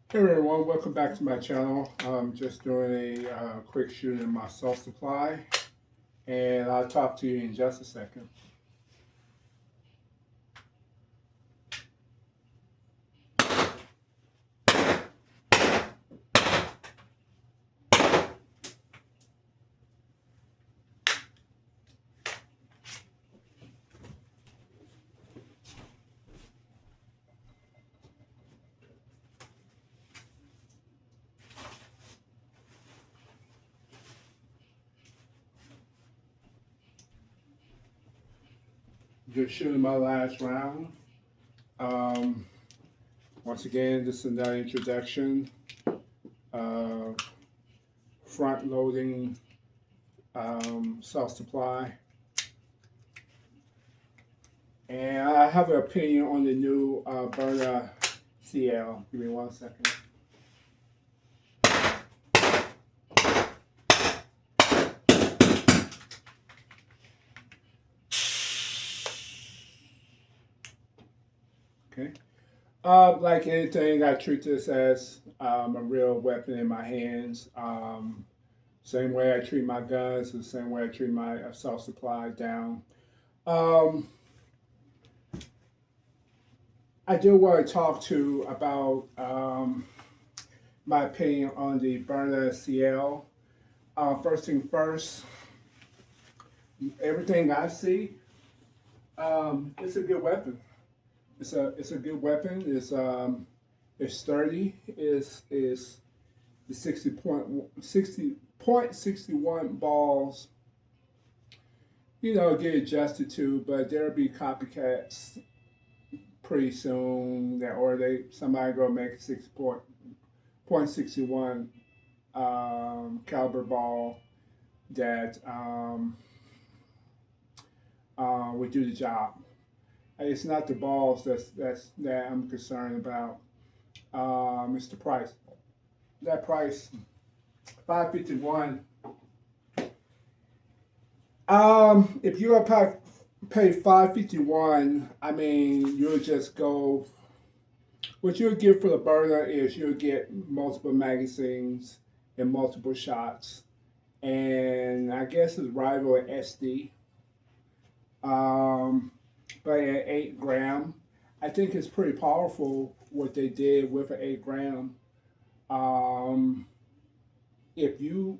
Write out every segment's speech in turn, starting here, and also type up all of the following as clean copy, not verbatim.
Hey everyone, welcome back to my channel. I'm just doing a quick shoot in my salt supply, and I'll talk to you in just a second. Just shooting my last round. Um, Once again, this is another introduction, uh, front loading salt supply. And I have an opinion on the new burner CL. Give me 1 second. Okay. Like anything, I treat this as a real weapon in my hands. Same way I treat my guns, the same way I treat my assault supply down. Um, I do want to talk to about my opinion on the Burner CL. First thing first, everything I see, it's a good weapon. It's a good weapon. It's sturdy. Is the 60.61 balls, get adjusted to, but there'll be copycats pretty soon that or they somebody go make a 6.61 caliber ball that would do the job. It's not the balls that I'm concerned about. It's the price. That price, 551. If you pay 551, I mean you'll just go. What you'll get for the burner is you'll get multiple magazines and multiple shots, and I guess it's rival at SD. Um, but at 8 gram, I think it's pretty powerful what they did with an 8 gram. Um, if you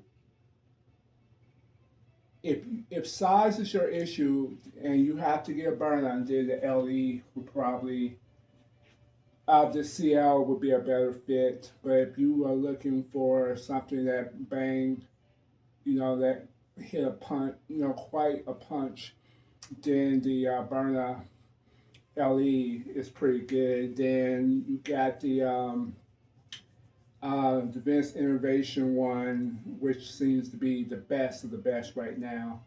if if size is your issue and you have to get a burner, then the LE would probably the CL would be a better fit. But if you are looking for something that bang, that hit a punch, quite a punch, then the Burner LE is pretty good. Then you got the Vince Innovation one, which seems to be the best of the best right now.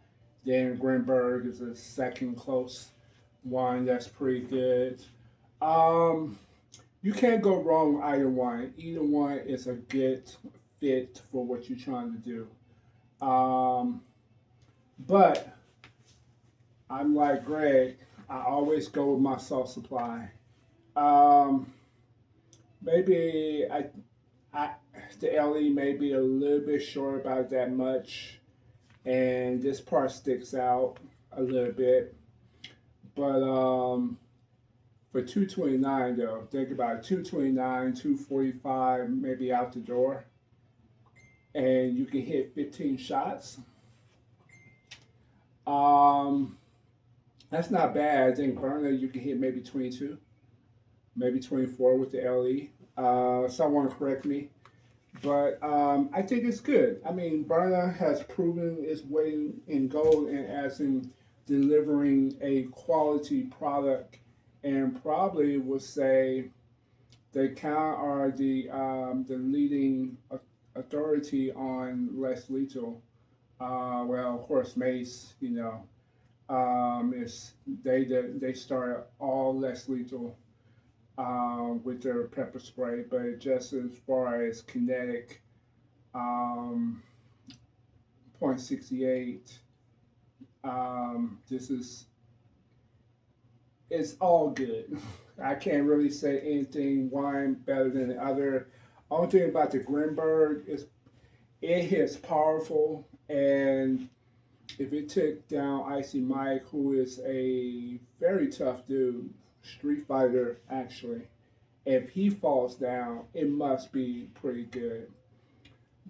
Dan Grinberg is a second close one that's pretty good. Um, you can't go wrong with either one. Either one is a good fit for what you're trying to do. Um, but I'm like Greg. I always go with my salt supply. Um, maybe I the LE may be a little bit short about that much, and this part sticks out a little bit. But for 229 though, think about it, 229, 245, maybe out the door, and you can hit 15 shots. Um, that's not bad. I think Burner you can hit maybe 22, maybe 24 with the LE. Someone correct me, but I think it's good. I mean, Burner has proven its weight in gold and as in delivering a quality product, and probably would say they kind of are the leading authority on less lethal. Well, of course, Mace, is they started all less lethal with their pepper spray, but just as far as kinetic, um, .68, this is it's all good. I can't really say anything one better than the other. Only thing about the Grimberg is it hits powerful, and if it took down Icy Mike, who is a very tough dude, street fighter actually, if he falls down, it must be pretty good.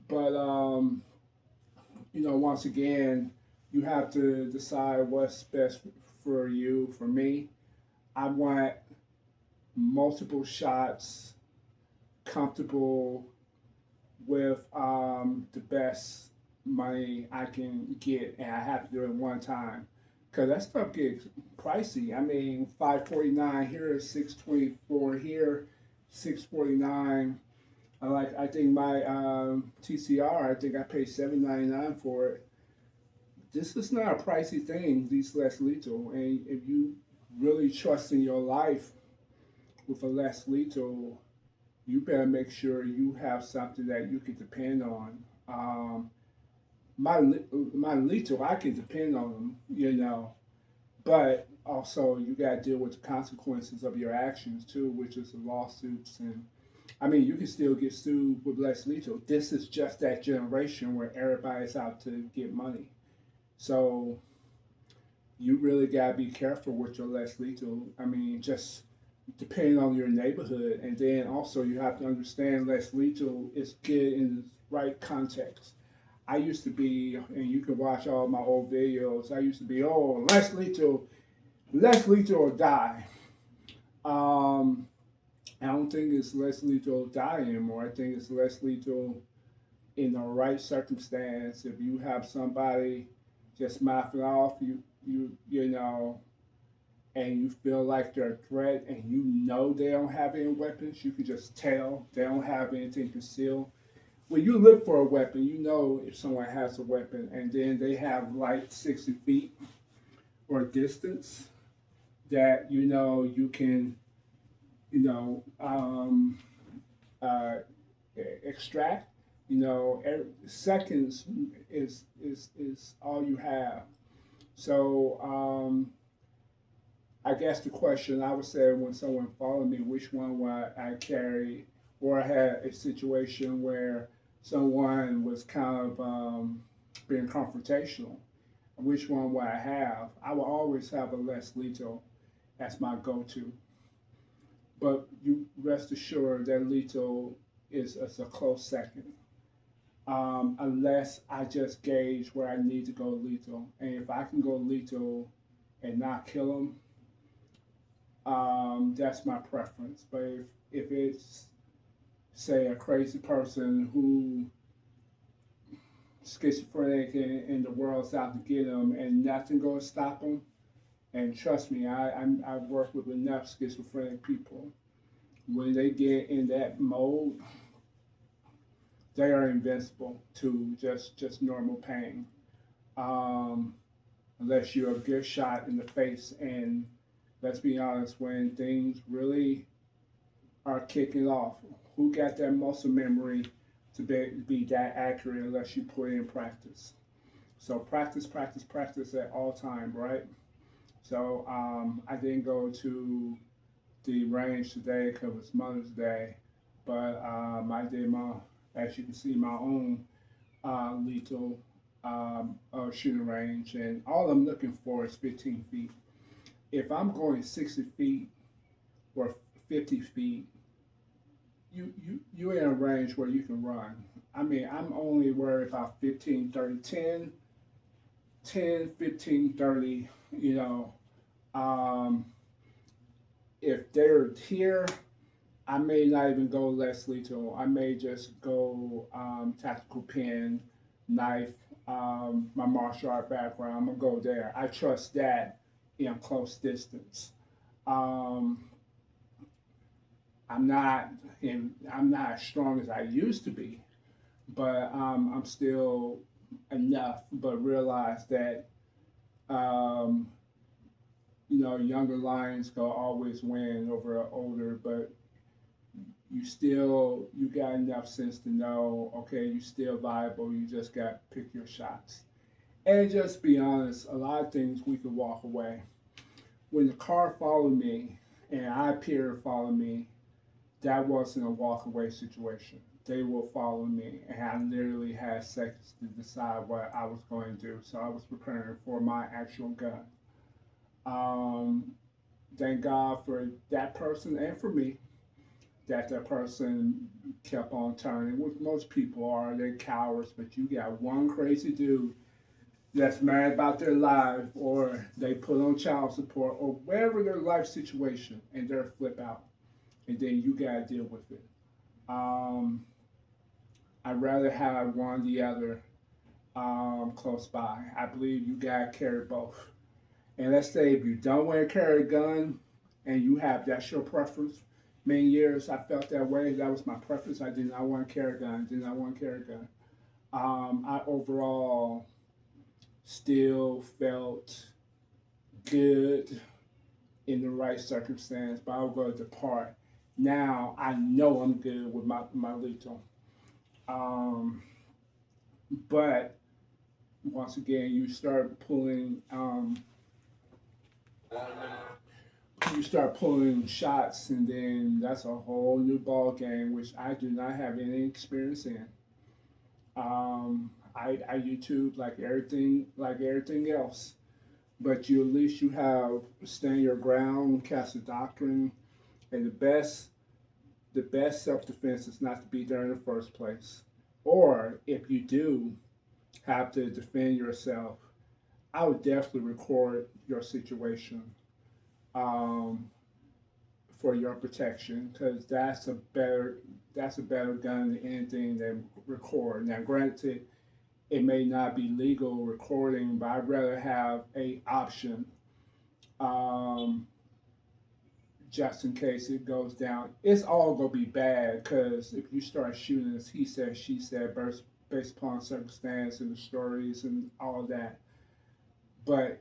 But once again, you have to decide what's best for you. For me, I want multiple shots, comfortable with the best money I can get, and I have to do it one time. Cause that stuff gets pricey. I mean, 549 here, 624 here, 649. I think my TCR. I think I paid 799 for it. This is not a pricey thing. These less lethal, and if you really trust in your life with a less lethal, you better make sure you have something that you can depend on. My lethal, I can depend on them, but also you got to deal with the consequences of your actions too, which is the lawsuits. And I mean, you can still get sued with less lethal. This is just that generation where everybody's out to get money. So you really got to be careful with your less lethal. I mean, just depending on your neighborhood, and then also you have to understand less lethal is good in the right context. I used to be, and you can watch all my old videos. I used to be, oh, less lethal or die. Um, I don't think it's less lethal or die anymore. I think it's less lethal in the right circumstance. If you have somebody just mouthing off, and you feel like they're a threat, and you know they don't have any weapons, you can just tell they don't have anything concealed. When you look for a weapon, you know if someone has a weapon, and then they have like 60 feet or distance that you can, you know, um, uh, extract. Seconds is all you have. So I guess the question I would say when someone followed me, which one would I carry, or I had a situation where someone was kind of being confrontational, which one would I have? I will always have a less lethal as my go-to. But you rest assured that lethal is a close second. Unless I just gauge where I need to go lethal. And if I can go lethal and not kill them, that's my preference. But if it's, say, a crazy person who schizophrenic and the world's out to get them and nothing going to stop them, and trust me, I've worked with enough schizophrenic people. When they get in that mode, they are invincible to just normal pain. Um, Unless you're a good shot in the face. And let's be honest, when things really are kicking off, who got that muscle memory to be that accurate unless you put in practice? So practice, practice, practice at all time, right? So I didn't go to the range today because it's Mother's Day, but I did as you can see, my own lethal shooting range, and all I'm looking for is 15 feet. If I'm going 60 feet or 50 feet, you're in a range where you can run. I mean, I'm only worried about 15, 30, 10, 10, 15, 30. You know, um, if they're here, I may not even go less lethal. I may just go tactical pin, knife, my martial art background. I'm gonna go there. I trust that in close distance. Um, I'm not I'm not as strong as I used to be, but I'm still enough. But realize that um, younger lions go always win over older, but you got enough sense to know, okay, you still viable. You just got to pick your shots. And just be honest, a lot of things we could walk away. When the car followed me and I appeared to follow me, that wasn't a walk away situation. they will follow me. And I literally had seconds to decide what I was going to do. So I was preparing for my actual gun. Um, thank God for that person and for me that that person kept on turning. Which most people are, they're cowards, but you got one crazy dude that's mad about their life, or they put on child support, or whatever their life situation, and they're flip out, and then you gotta deal with it. Um, I'd rather have one or the other close by. I believe you gotta carry both. And let's say if you don't want to carry a gun, and you have that's your preference. Many years I felt that way. That was my preference. I did not want to carry a gun. Did not want to carry a gun. I overall still felt good in the right circumstance, but I will go to depart. Now I know I'm good with my lethal. Um, but once again, you start pulling shots, and then that's a whole new ball game, which I do not have any experience in. I YouTube like everything else, but you at least you have stand your ground, cast a doctrine, and the best self defense is not to be there in the first place. Or if you do have to defend yourself, I would definitely record your situation um, for your protection because that's a better gun than anything than record. Now, granted, it may not be legal recording, but I'd rather have a option um, just in case it goes down. It's all gonna be bad because if you start shooting, as he said, she said, based upon circumstance and the stories and all that. But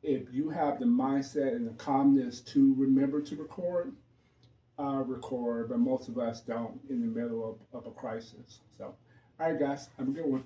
if you have the mindset and the calmness to remember to record, record. But most of us don't in the middle of a crisis. So, all right, guys, have a good one.